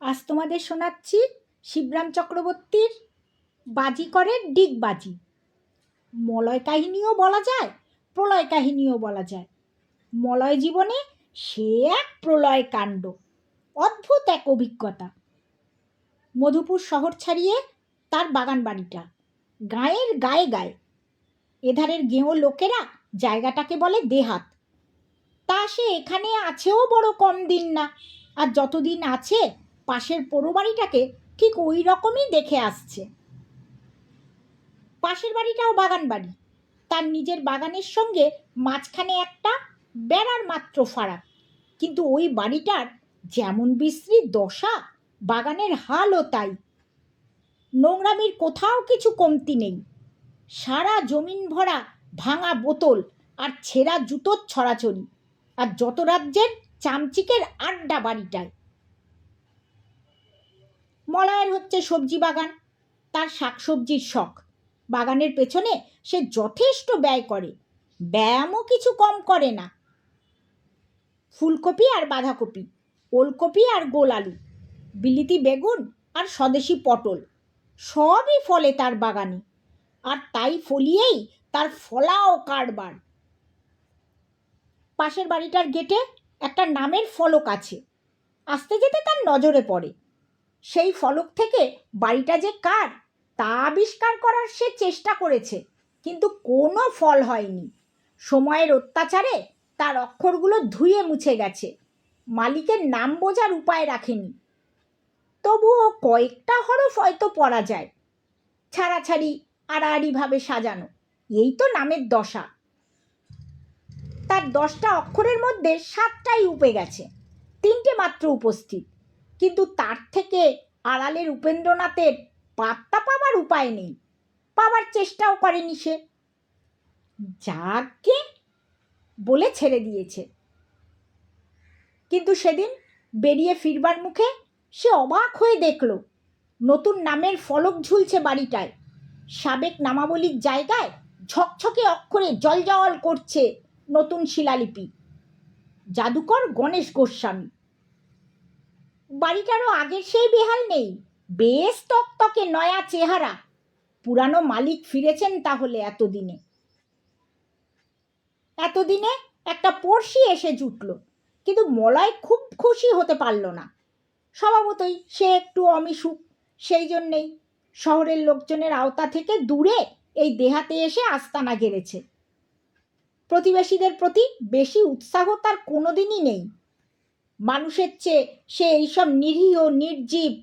আজ তোমাদের শোনাচ্ছি শিবরাম চক্রবর্তীর বাজিকরের ডিগবাজি। মলয় কাহিনীও বলা যায়, প্রলয় কাহিনীও বলা যায়। মলয় জীবনে সে এক প্রলয় কাণ্ড, অদ্ভুত এক অভিজ্ঞতা। মধুপুর শহর ছাড়িয়ে তার বাগান বাড়িটা, গাঁয়ের গায়ে গায়ে। এধারের গেঁয়ো লোকেরা জায়গাটাকে বলে দেহাত। তা সে এখানে আছেও বড় কম দিন না, আর যতদিন আছে পাশের পোড়ো বাড়িটাকে ঠিক ওই রকমই দেখে আসছে। পাশের বাড়িটাও বাগান বাড়ি, তার নিজের বাগানের সঙ্গে মাঝখানে একটা বেড়ার মাত্র ফারাক। কিন্তু ওই বাড়িটার যেমন বিশ্রী দশা, বাগানের হালও তাই। নোংরামির কোথাও কিছু কমতি নেই। সারা জমিন ভরা ভাঙা বোতল আর ছেঁড়া জুতোর ছড়াছড়ি, আর যত রাজ্যের চামচিকের আড্ডা বাড়িটায়। মলয়ের হচ্ছে সবজি বাগান, তার শাকসবজির শখ। বাগানের পেছনে সে যথেষ্ট ব্যয় করে, ব্যায়ামও কিছু কম করে না। ফুলকপি আর বাঁধাকপি, ওলকপি আর গোল আলু, বিলিতি বেগুন আর স্বদেশি পটল সবই ফলে তার বাগানে, আর তাই ফলিয়েই তার ফলাও কারবার। পাশের বাড়িটার গেটে একটা নামের ফলক আছে। আসতে যেতে তার নজরে পড়ে। সেই ফলক থেকে বাড়িটা যে কার তা আবিষ্কার করার সে চেষ্টা করেছে, কিন্তু কোনো ফল হয়নি। সময়ের অত্যাচারে তার অক্ষরগুলো ধুয়ে মুছে গেছে, মালিকের নাম বোঝার উপায় রাখেনি। তবুও কয়েকটা হরফ হয়তো পড়া যায়, ছাড়াছাড়ি আড়াআড়িভাবে সাজানো। এই তো নামের দশা। তার 10টা অক্ষরের মধ্যে 7টাই উপে গেছে, 3টে মাত্র উপস্থিত। কিন্তু তার থেকে আড়ালের উপেন্দ্রনাথের পাত্তা পাবার উপায় নেই, পাবার চেষ্টাও করেনি সে। যাকে বলে ছেড়ে দিয়েছে। কিন্তু সেদিন বেরিয়ে ফিরবার মুখে সে অবাক হয়ে দেখল নতুন নামের ফলক ঝুলছে বাড়িটায়। সাবেক নামাবলীর জায়গায় ঝকঝকে অক্ষরে জলজল করছে নতুন শিলালিপি, জাদুকর গণেশ গোস্বামী। বাড়িটারও আগের সেই বেহাল নেই, বেশ তকতকে নয়া চেহারা। পুরানো মালিক ফিরেছেন তাহলে এতদিনে একটা পড়শি এসে জুটল। কিন্তু মলয় খুব খুশি হতে পারল না। স্বভাবতই সে একটু অমিশুক, সেই জন্যেই শহরের লোকজনের আওতা থেকে দূরে এই দেহাতে এসে আস্তানা গেড়েছে। প্রতিবেশীদের প্রতি বেশি উৎসাহ তার কোনোদিনই নেই। মানুষের চেয়ে সে এইসব নিরীহ নির্জীব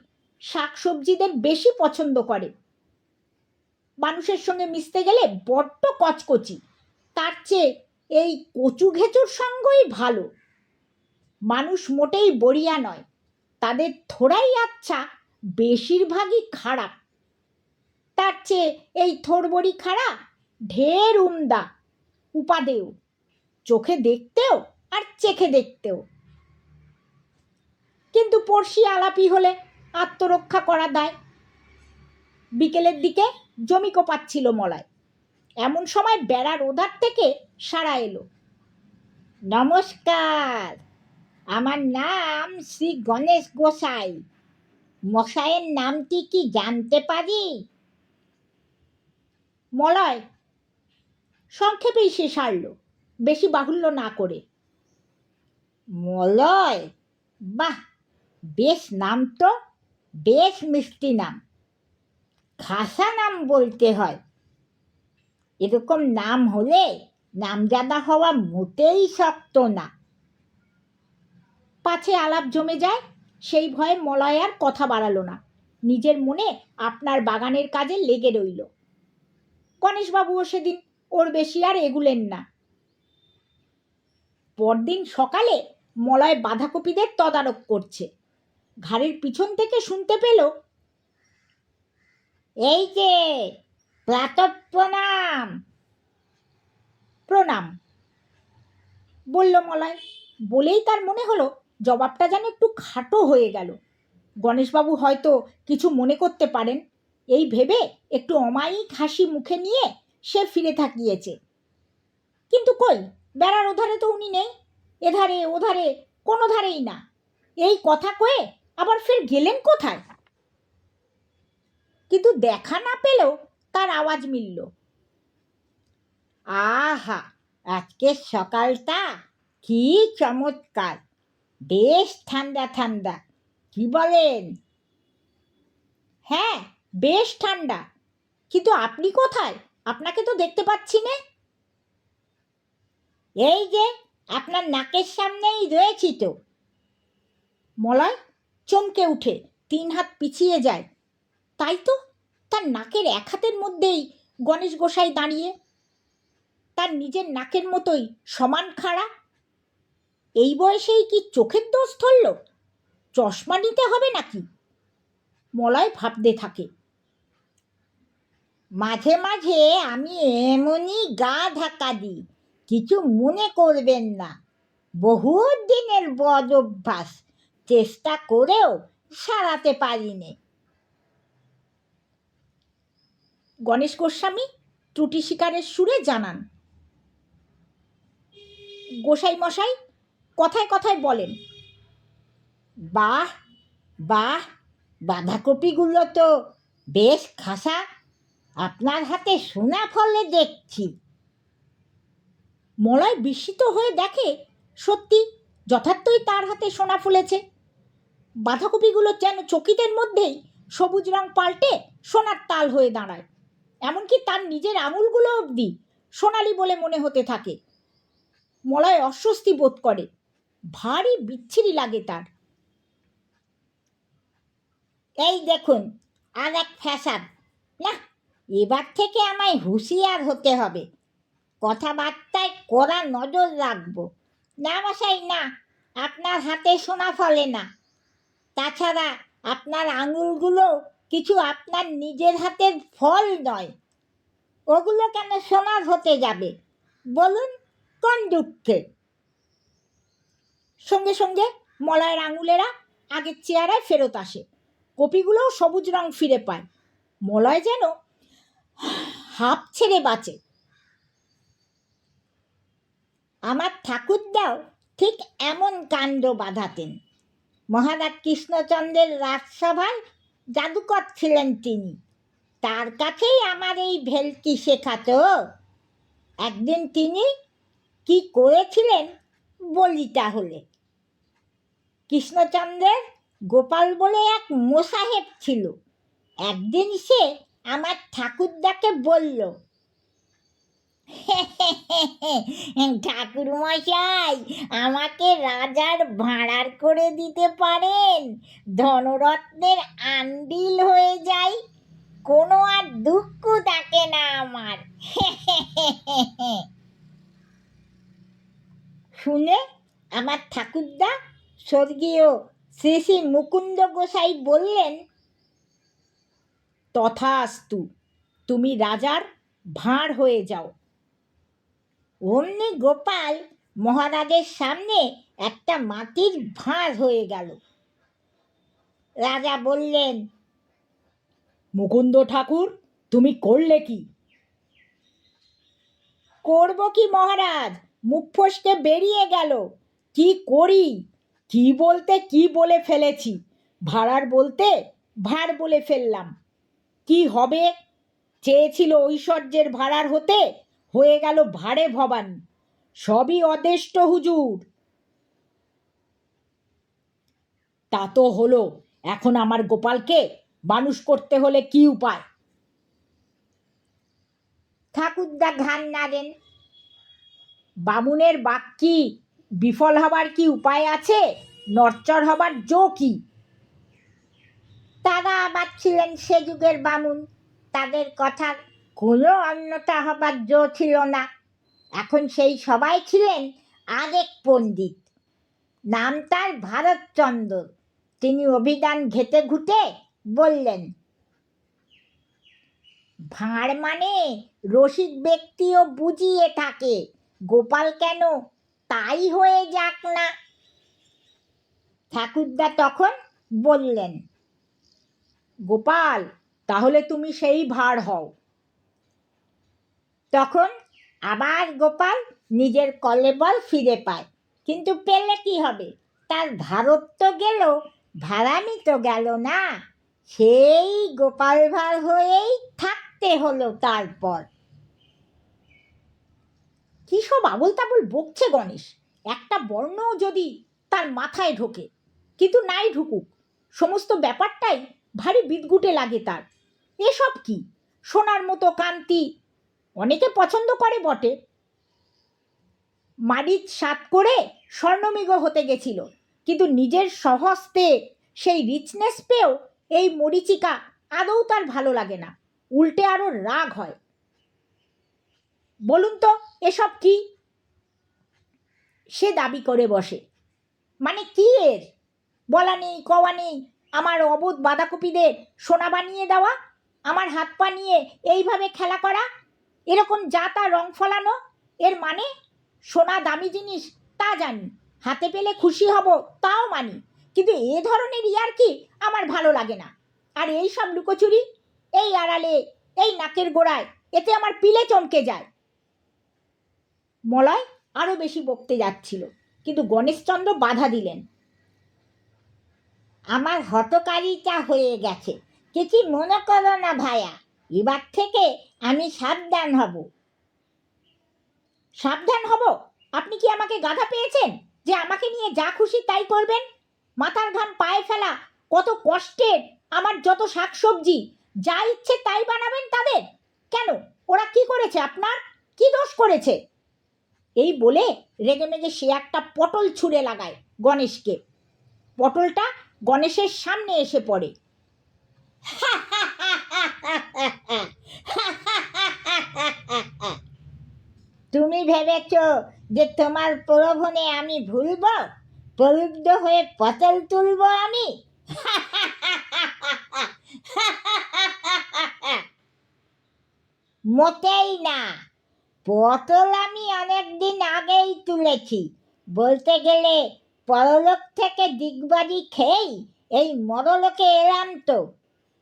শাকসবজিদের বেশি পছন্দ করে। মানুষের সঙ্গে মিশতে গেলে বড্ড কচকচি, তার চেয়ে এই কচু ঘেঁচুর সঙ্গই ভালো। মানুষ মোটেই বড়িয়া নয়, তাদের থোড়াই আচ্ছা, বেশিরভাগই খারাপ। তার চেয়ে এই থোড়বড়ি খাড়া ঢের উমদা, উপাদেয়, চোখে দেখতেও আর চেখে দেখতেও। কিন্তু পড়শি আলাপি হলে আত্মরক্ষা করা দায়। বিকেলের দিকে জমি কোপাচ্ছিল মলয়। এমন সময় বেড়ার ওধার থেকে সাড়া এলো। নমস্কার, আমার নাম শ্রী গণেশ গোসাই। মশাইয়ের নামটি কি জানতে পারি? মলয় সংক্ষেপেই সে সারল, বেশি বাহুল্য না করে। মলয়? বাহ, বেশ নাম তো, বেশ মিষ্টি নাম। খাসা নাম বলতে হয়। এরকম নাম হলে নামজাদা হওয়া মোটেই শক্ত না। পাছে আলাপ জমে যায় সেই ভয়ে মলয় আর কথা বাড়ালো না। নিজের মনে আপনার বাগানের কাজে লেগে রইল। গণেশবাবুও সেদিন ওর বেশি আর এগুলেন না। পরদিন সকালে মলয় বাঁধাকপিদের তদারক করছে। ঘাড়ের পিছন থেকে শুনতে পেল, এই যে প্রাতঃপ্রণাম। প্রণাম বলল মলয়। বলেই তার মনে হলো জবাবটা যেন একটু খাটো হয়ে গেল। গণেশবাবু হয়তো কিছু মনে করতে পারেন, এই ভেবে একটু অমায়িক হাসি মুখে নিয়ে সে ফিরে তাকিয়েছে। কিন্তু কই, বেড়ার ওধারে তো উনি নেই, এধারে ওধারে কোনো ধারেই না। এই কথা কয়ে আবার ফের গেলেন কোথায়? কিন্তু দেখা না পেলেও তার আওয়াজ মিলল। আহা, আজকের সকালটা কি চমৎকার, বেশ ঠান্ডা ঠান্ডা, কি বলেন? হ্যাঁ, বেশ ঠান্ডা। কিন্তু আপনি কোথায়? আপনাকে তো দেখতে পাচ্ছি না। এই যে আপনার নাকের সামনেই রয়েছি তো। মলয় চমকে উঠে 3 হাত পিছিয়ে যায়। তাই তো, তার নাকের এক হাতের মধ্যেই গণেশ গোসাই দাঁড়িয়ে, তার নিজের নাকের মতোই সমান খাড়া। এই বয়সেই কি চোখের দোষ ধরল? চশমা নিতে হবে নাকি? মলয় ভাবতে থাকে। মাঝে মাঝে আমি এমনই গা ধাক্কা দিই, কিছু মনে করবেন না। বহুত দিনের বদ অভ্যাস, চেষ্টা করেও সারাতে পারিনি। গণেশ গোস্বামী ত্রুটি স্বীকারের সুরে জানান। গোসাই মশাই কথায় কথায় বলেন, বাহ বাহ, বাঁধাকপিগুলো তো বেশ খাসা, আপনার হাতে সোনা ফলে দেখছি। মলয় বিস্মিত হয়ে দেখে সত্যি যথার্থই তার হাতে সোনা ফলেছে। বাঁধাকপিগুলো যেন চকিতের মধ্যেই সবুজ রং পাল্টে সোনার তাল হয়ে দাঁড়ায়। এমনকি তার নিজের আঙুলগুলো অবধি সোনালি বলে মনে হতে থাকে। মলয় অস্বস্তি বোধ করে, ভারী বিচ্ছিরি লাগে তার। এই দেখুন আর এক ফ্যাসাদ, না এবার থেকে আমায় হুঁশিয়ার হতে হবে, কথাবার্তায় কড়া নজর রাখবো। না মশাই না, আপনার হাতে সোনা ফলে না। তাছাড়া আপনার আঙুলগুলো কিছু আপনার নিজের হাতের ফল নয়, ওগুলো কেন সোনার হতে যাবে বলুন, কোন দুঃখে? সঙ্গে সঙ্গে মলয়ের আঙুলেরা আগের চেহারায় ফেরত আসে, কপিগুলোও সবুজ রং ফিরে পায়। মলয় যেন হাঁপ ছেড়ে বাঁচে। আমার ঠাকুরদাও ঠিক এমন কাণ্ড বাঁধাতেন। মহারাজ কৃষ্ণচন্দ্রের রাজসভার জাদুকর ছিলেন তিনি, তার কাছেই আমার এই ভেলকি শেখাতো। একদিন তিনি কি করেছিলেন বলি তাহলে। কৃষ্ণচন্দ্রের গোপাল বলে এক মোসাহেব ছিল। একদিন সে আমার ঠাকুরদাকে বলল, ঠাকুরমশাই, আমাকে রাজার ভাঁড়ার করে দিতে পারেন, ধনরত্নের আন্ডিল হয়ে যাই, কোনো আর দুঃখ থাকে না আমার। শুনে আমার ঠাকুরদা স্বর্গীয় শ্রী শ্রী মুকুন্দ গোসাই বললেন, তথাস্তু, তুমি রাজার ভাঁড় হয়ে যাও। অমনি গোপাল মহারাজের সামনে একটা মাটির ভাঁড় হয়ে গেল। রাজা বললেন, মুকুন্দ ঠাকুর, তুমি করলে কি? করব কি মহারাজ, মুখ ফসকে বেরিয়ে গেল। কি করি, কি বলতে কি বলে ফেলেছি, ভাঁড়ার বলতে ভাঁড় বলে ফেললাম। কি হবে, চেয়েছিল ঐশ্বর্যের ভাঁড়ার হতে, হয়ে গেল ভাঁড়ে ভবানী। সবই অদেষ্ট হুজুর। তা তো হলো, এখন আমার গোপালকে মানুষ করতে হলে কি উপায়? ঠাকুরদা ঘাড় নাড়েন। বামুনের বাক কি বিফল হবার কি উপায় আছে? নরচর হবার জো কি? তারা আবার ছিলেন সে যুগের বামুন, তাদের কথার কোনো অন্যতা হবার জো ছিল না। এখন সেই সবাই ছিলেন আরেক পণ্ডিত, নাম তার ভারতচন্দ্র। তিনি অভিধান ঘেটে ঘুটে বললেন, ভাঁড় মানে রসিক ব্যক্তিও বুঝিয়ে থাকে, গোপাল কেন তাই হয়ে যাক না। ঠাকুরদা তখন বললেন, গোপাল, তাহলে তুমি সেই ভাঁড় হও। তখন আবার গোপাল নিজের কলেবল ফিরে পায়। কিন্তু পেলে কি হবে, তার ভারত তো গেল, ভাড়ামি তো গেল না, সেই গোপাল ভাঁড় হয়েই থাকতে হলো তারপর। কি সব আবল তাবল বকছে গণেশ, একটা বর্ণও যদি তার মাথায় ঢোকে, কিন্তু নাই ঢুকুক, সমস্ত ব্যাপারটাই ভারী বিদঘুটে লাগে তার। এসব কি সোনার মতো কান্তি অনেকে পছন্দ করে বটে, মারিচ সাত করে স্বর্ণমৃগ হতে গেছিল, কিন্তু নিজের স্বহস্তে সেই রিচনেস পেয়েও এই মরীচিকা আদৌ তার ভালো লাগে না, উল্টে আরো রাগ হয়। বলুন তো এসব কি? সে দাবি করে বসে। মানে কি এর? বলা নেই কওয়া নেই, আমার অবোধ বাঁধাকপিদের সোনা বানিয়ে দেওয়া, আমার হাত পা নিয়ে এইভাবে খেলা করা, এরকম যা তা রং ফলানো, এর মানে? সোনা দামি জিনিস তা জানি, হাতে পেলে খুশি হব তাও মানি, কিন্তু এ ধরনের ইয়ার্কি আমার ভালো লাগে না। আর এই সব লুকোচুরি, এই আড়ালে, এই নাকের গোড়ায়, এতে আমার পিলে চমকে যায়। মলয় আরও বেশি বকতে যাচ্ছিল, কিন্তু গণেশচন্দ্র বাধা দিলেন। আমার হতকারিতা হয়ে গেছে, কিছু মনে করো না ভায়া, এবার থেকে আমি সাবধান হব। সাবধান হব? আপনি কি আমাকে গাধা পেয়েছেন যে আমাকে নিয়ে যা খুশি তাই করবেন? মাথার ঘাম পায়ে ফেলা কত কষ্টের আমার যত শাকসবজি, যা ইচ্ছে তাই বানাবেন তাদের? কেন, ওরা কি করেছে আপনার? কি দোষ করেছে? এই বলে রেগেমেগে সে একটা পটল ছুঁড়ে লাগায় গণেশকে। পটলটা গণেশের সামনে এসে পড়ে। তুমি ভেবেছ যে তোমার প্রলোভনে আমি ভুলব? প্রলুব্ধ হয়ে পটল তুলব আমি? মোটেই না, পটল আমি অনেকদিন আগেই তুলেছি। বলতে গেলে পরলোক থেকে দিগবাজি খেয়েই এই মরলোকে এলাম তো।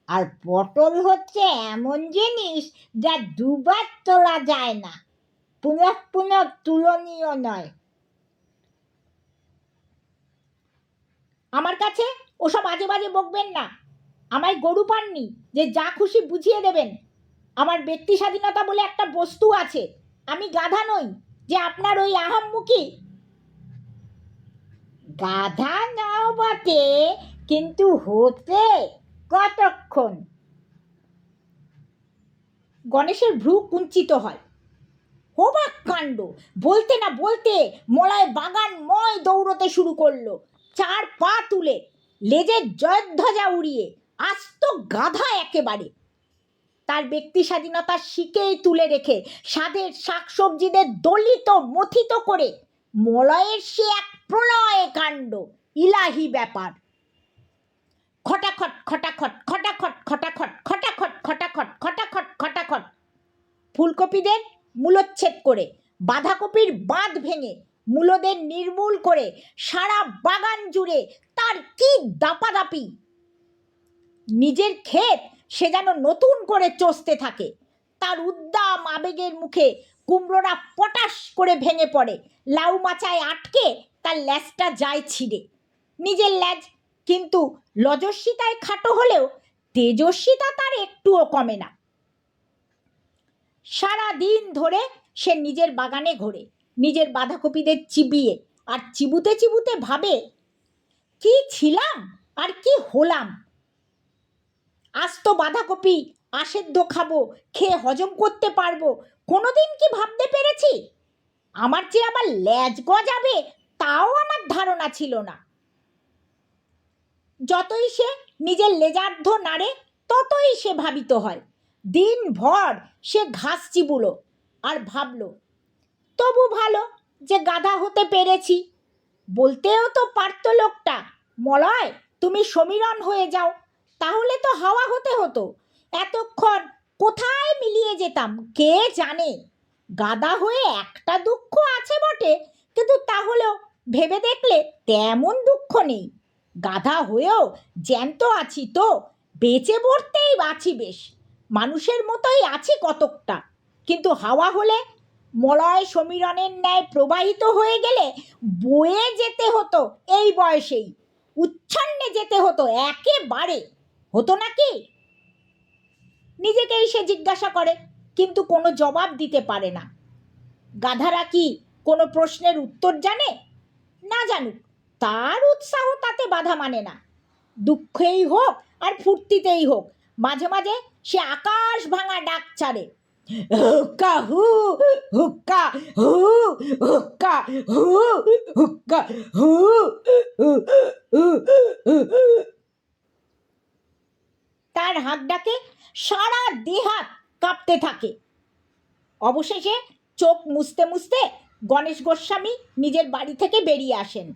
আর পটল হচ্ছে এমন জিনিস যা দুবার তোলা যায় না, পুনঃ পুনঃ তুলনীয় নয়। আমার কাছে ওসব আজে বাজে বকবেন না। আমায় গরু পাননি যে যা খুশি বুঝিয়ে দেবেন। আমার ব্যক্তি স্বাধীনতা বলে একটা বস্তু আছে, আমি গাধা নই যে আপনার ওই আহাম্মুখী। গাধা নাও বটে, কিন্তু হতে কতক্ষণ? গণেশের ভ্রু কুঞ্চিত হয়। অবাক কাণ্ড, বলতে না বলতে মলয় বাগানময় দৌড়তে শুরু করলো, চার পা তুলে, লেজের জয়ধ্বজা উড়িয়ে, আস্ত গাধা একেবারে। তার ব্যক্তি স্বাধীনতা শিকেই তুলে রেখে স্বাদের শাকসবজিদের দলিত মথিত করে মলয়ের সে এক প্রলয় কাণ্ড, ইলাহি ব্যাপার। খটাখট খটাখট খটাখট খটাখট খটাখট খটাখট খটাখট খটাখট, ফুলকপিদের মূলোচ্ছেদ করে, বাঁধাকপির বাঁধ ভেঙে, মূলদের নির্মূল করে সারা বাগান জুড়ে তার কি দাপাদাপি! নিজের ক্ষেত সে যেন নতুন করে চষতে থাকে। তার উদ্দাম আবেগের মুখে কুমড়োরা পটাশ করে ভেঙে পড়ে, লাউ মাচায় আটকে তার ল্যাজটা যায় ছিঁড়ে। নিজের ল্যাজ কিন্তু লজস্বিতায় খাটো হলেও তেজস্বিতা তার একটুও কমে না। সারা দিন ধরে সে নিজের বাগানে ঘোরে, নিজের বাঁধাকপিদের চিবিয়ে, আর চিবুতে চিবুতে ভাবে, কি ছিলাম আর কি হলাম। আস্ত বাঁধাকপি আসেদ্ধ খাবো, খেয়ে হজম করতে পারবো, কোনোদিন কি ভাবতে পেরেছি? আমার চেয়ে আবার ল্যাজ গজাবে তাও আমার ধারণা ছিল না। যতই সে নিজের লেজার্ধ নাড়ে ততই সে ভাবিত হয়। দিনভর সে ঘাস চিবুলো আর ভাবলো, তবু ভালো যে গাধা হতে পেরেছি। বলতেও তো পারত লোকটা, মলয় তুমি সমীরণ হয়ে যাও, তাহলে তো হাওয়া হতে হতো, এতক্ষণ কোথায় মিলিয়ে যেতাম কে জানে। গাধা হয়ে একটা দুঃখ আছে বটে, কিন্তু তাহলেও ভেবে দেখলে তেমন দুঃখ নেই। গাধা হয়েও জ্যান্ত আছি তো, বেঁচে পড়তেই আছি বেশ, মানুষের মতোই আছি কতকটা। কিন্তু হাওয়া হলে, মলয় সমীরণের ন্যায় প্রবাহিত হয়ে গেলে বয়ে যেতে হতো এই বয়সেই, উচ্ছন্নে যেতে হতো, একেবারে হতো নাকি? নিজেকেই সে জিজ্ঞাসা করে, কিন্তু কোনো জবাব দিতে পারে না। গাধারা কি কোনো প্রশ্নের উত্তর জানে? না জানুক, তার উৎসাহ তাতে বাধা মানে না। দুঃখেই হোক আর ফুর্তিতেই হোক, মাঝে মাঝে সে আকাশ ভাঙা ডাক ছাড়ে, হুক্কা হু, হুক্কা হু, হুক্কা হু, হুক্কা হু। তার হাঁক ডাকে সারা দেহাত কাঁপতে থাকে। অবশেষে চোখ মুছতে মুছতে গণেশ গোস্বামী নিজের বাড়ি থেকে বেরিয়ে আসেন।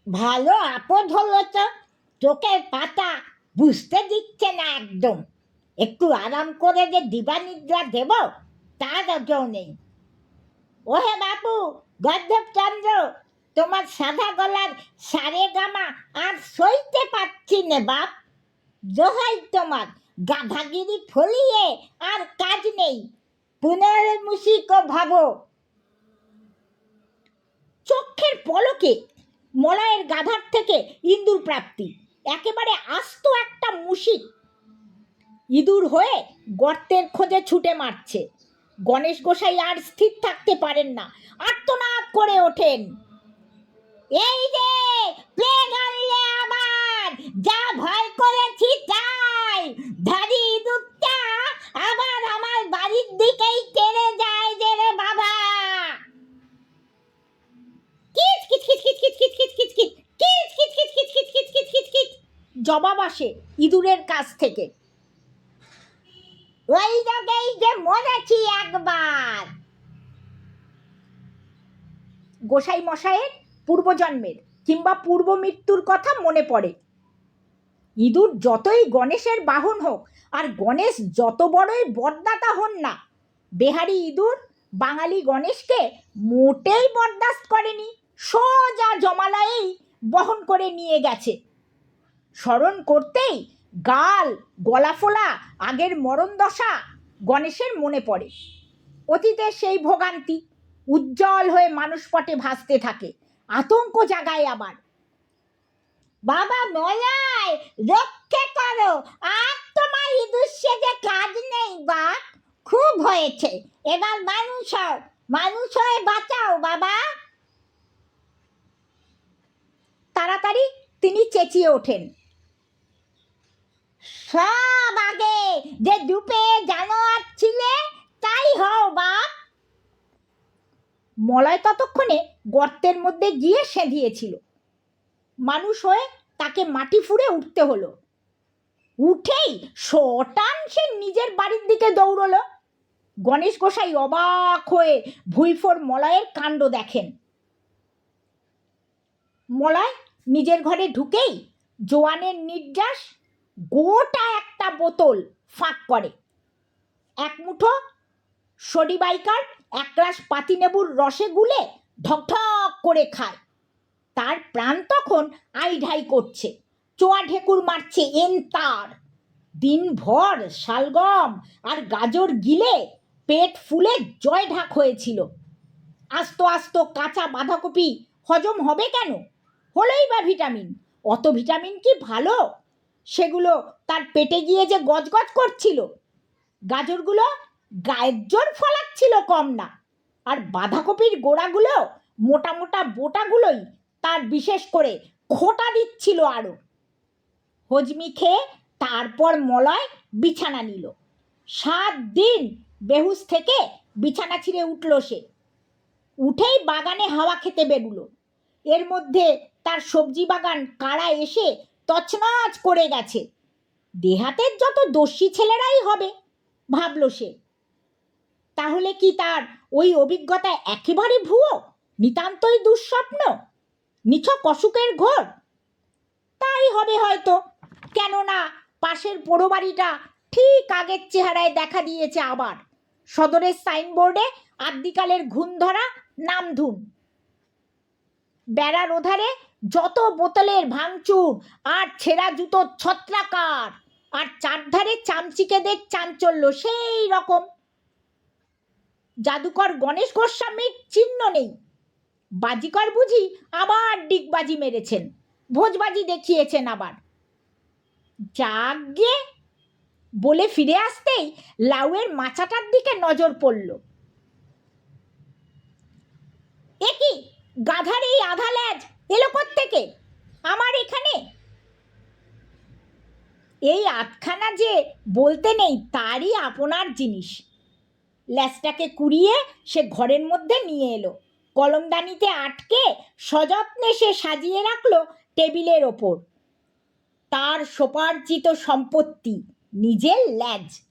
ভালো আপদ হলো তো, চোখের পাতা বুঝতে দিচ্ছে না একদম। একটু আরাম করে যে দিবানিদ্রা দেব তার কেউ নেই। ওহে বাপু, গর্ধবচন্দ্র, তোমার সাদা গলার সারে গামা আর সইতে পারছি নে বাপ। দোহাই তোমার, গাধাগিরি ফলিয়ে আর কাজ নেই, পুনর্মুষিক ভাবো। চোখের পলকে মলয়ের গাধার থেকে ইঁদুর প্রাপ্তি, একেবারে আস্ত একটা মুশিক। ইঁদুর হয়ে গর্তের খোঁজে ছুটে মারছে। গণেশ গোসাই আর স্থির থাকতে পারেন না, আর্তনাদ করে ওঠেন, এই রে প্লেগ আনলে আবার, যা ভয় করেছি তাই, ধারি ইঁদুরটা আবার আমার বাড়ির দিকেই তেড়ে যায় যে রে বাবা। কিচ কিচ কিচ কিচ কিচ কিচ কিচ কিচ কিচ কিচ কিচ কিচ কিচ কিচ কিচ কিচ কিচ জবাব আসে ইঁদুরের কাছ থেকে, ওই রোগেই যে মরেছি একবার। গোসাই মশাইয়ের পূর্বজন্মের কিংবা পূর্ব মৃত্যুর কথা মনে পড়ে। ইঁদুর যতই গণেশের বাহন হোক আর গণেশ যত বড়ই বরদাতা হন না, বেহারি ইঁদুর বাঙালি গণেশকে মোটেই বরদাস্ত করেনি, সোজা জমালয়েই বহন করে নিয়ে গেছে। স্মরণ করতেই গাল গলা ফোলা আগের মরণ দশা গণেশের মনে পড়ে। অতীতের সেই ভোগান্তি উজ্জ্বল হয়ে মানুষপটে ভাসতে থাকে, আতঙ্ক জাগায় আবার। বাবা মলাই, রক্ষে করো, আর তোমার ইঁদুর সেজে কাজ নেই বাপ, খুব হয়েছে, এবার মানুষ হয়ে বাঁচাও বাবা। তাড়াতাড়ি তিনি চেঁচিয়ে ওঠেন, সব আগে যে ডুবে জানোয়ার ছিলে তাই হও বাপ। মলয় ততক্ষণে গর্তের মধ্যে গিয়ে সেঁধিয়েছিল। মানুষ হয়ে তাকে মাটি ফুঁড়ে উঠতে হলো। উঠেই শটান সে নিজের বাড়ির দিকে দৌড়লো। গণেশ গোসাই অবাক হয়ে ভুঁইফোর মলয়ের কাণ্ড দেখেন। মলয় নিজের ঘরে ঢুকেই জোয়ানের নির্যাস গোটা একটা বোতল ফাঁক করে, এক মুঠো সডিবাইকার একরাশ পাতিনেবুর রসে গুলে ঢকঢক করে খায়। তার প্রাণ তখন আইঢাই করছে, চোয়া ঢেকুর মারছে এনতার। দিনভর শালগম আর গাজর গিলে পেট ফুলে জয় ঢাক হয়েছিল। আস্ত আস্ত কাঁচা বাঁধাকপি হজম হবে কেন? হলোই বা ভিটামিন, অত ভিটামিন কি ভালো? সেগুলো তার পেটে গিয়ে যে গজগজ করছিল। গাজরগুলো গায়ের জোর ফলাচ্ছিল কম না, আর বাঁধাকপির গোড়াগুলো মোটা মোটা বোটাগুলোই তার বিশেষ করে খোঁটা দিচ্ছিল আরও। হজমি খেয়ে তারপর মলয় বিছানা নিল। 7 দিন বেহুশ থেকে বিছানা ছিঁড়ে উঠল সে। উঠেই বাগানে হাওয়া খেতে বেরুলো। এর মধ্যে তার সবজি বাগান কারা এসে তছনছ করে গেছে। দেহাতের যত দস্যি ছেলেরাই হবে, ভাবল সে। তাহলে কি তার ওই অভিজ্ঞতা একেবারে ভুয়ো, নিতান্তই দুঃস্বপ্ন, নিছক অসুখের ঘোর? তাই হবে হয়তো, কেননা পাশের পোড়ো বাড়িটা ঠিক আগের চেহারায় দেখা দিয়েছে আবার। সদরের সাইনবোর্ডে আদ্যিকালের ঘুণ ধরা নামধুম। বেড়ার ওধারে যত বোতলের ভাঙচুর আর ছেঁড়া জুতোর ছত্রাকার, আর চারধারে চামচিকেদের চাঞ্চল্য সেই রকম। জাদুকর গণেশ গোস্বামীর চিহ্ন নেই। বাজিকর বুঝি আবার ডিগবাজি মেরেছেন। ভোজবাজি দেখিয়েছেন আবার। যাগে বলে ফিরে আসতেই লাউয়ের মাচাটার দিকে নজর পড়ল। এ কি, গাধার এই আধা ল্যাজ এলো কোত্থেকে আমার এখানে? এই আধখানা যে বলতে নেই তারই আপনার জিনিস। ল্যাজটাকে কুড়িয়ে সে ঘরের মধ্যে নিয়ে এলো। কলমদানিতে আটকে সযত্নে সে সাজিয়ে রাখলো টেবিলের ওপর তার সোপার্জিত সম্পত্তি, নিজের ল্যাজ।